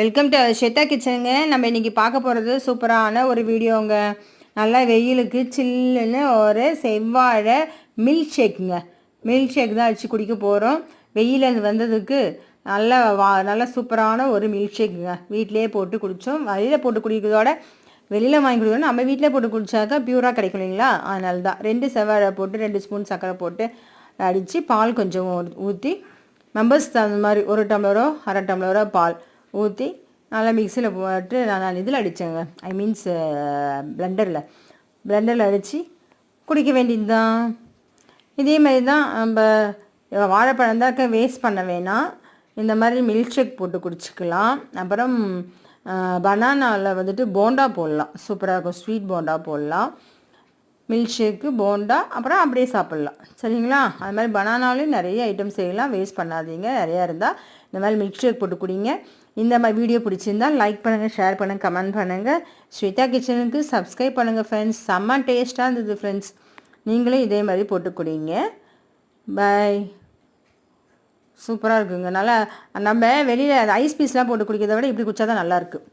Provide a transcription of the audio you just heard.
Welcome to Shweta கிச்சனுங்க. நம்ம இன்றைக்கி பார்க்க போகிறது சூப்பரான ஒரு வீடியோங்க. நல்லா வெயிலுக்கு சில்லுன்னு ஒரு செவ்வாழை மில்க் ஷேக்குங்க. மில்க் ஷேக் தான் அடித்து குடிக்க போகிறோம். வெயில் வந்ததுக்கு நல்லா சூப்பரான ஒரு மில்க் ஷேக்குங்க. வீட்டிலே போட்டு குடித்தோம். வெளியில் போட்டு குடிக்கிறதோட வெளியில் வாங்கி குடிக்கணும். நம்ம வீட்டிலே போட்டு குடித்தாக்கா பியூராக கிடைக்கும் இல்லைங்களா? அதனால தான் 2 செவ்வாழை போட்டு 2 ஸ்பூன் சர்க்கரை போட்டு அடித்து பால் கொஞ்சம் ஊற்றி மெம்பர்ஸ் தகுந்த மாதிரி 1 டம்ளரோ 1/2 டம்ளரோ பால் ஊற்றி நல்லா மிக்சியில் போட்டு நான் இதில் அடித்தேங்க. மீன்ஸ் பிளெண்டரில் அடித்து குடிக்க வேண்டியது தான். இதே மாதிரி தான் நம்ம வாழைப்பழம் தாக்க வேஸ்ட் பண்ண வேணாம். இந்த மாதிரி மில்க் ஷேக் போட்டு குடிச்சிக்கலாம். அப்புறம் பனானாவில் போண்டா போடலாம். சூப்பராக இருக்கும். ஸ்வீட் போண்டா போடலாம். மில்க் ஷேக்கு போண்டா அப்புறம் அப்படியே சாப்பிட்லாம். சரிங்களா? அது மாதிரி பனானாலையும் நிறைய ஐட்டம் செய்யலாம். வேஸ்ட் பண்ணாதீங்க. நிறையா இருந்தால் இந்த மாதிரி மில்க் ஷேக் போட்டு குடிங்க. இந்த மாதிரி வீடியோ பிடிச்சிருந்தால் லைக் பண்ணுங்கள், ஷேர் பண்ணுங்கள், கமெண்ட் பண்ணுங்கள். ஸ்வேதா கிச்சனுக்கு சப்ஸ்கிரைப் பண்ணுங்கள் ஃப்ரெண்ட்ஸ். செம்ம டேஸ்ட்டாக இருந்தது ஃப்ரெண்ட்ஸ். நீங்களும் இதே மாதிரி போட்டு குடிங்க. பாய். சூப்பராக இருக்குங்க. நல்லா நம்ம வெளியில் ஐஸ் பீஸ்லாம் போட்டு குடிக்கிறத விட இப்படி குடித்தா தான் நல்லாயிருக்கு.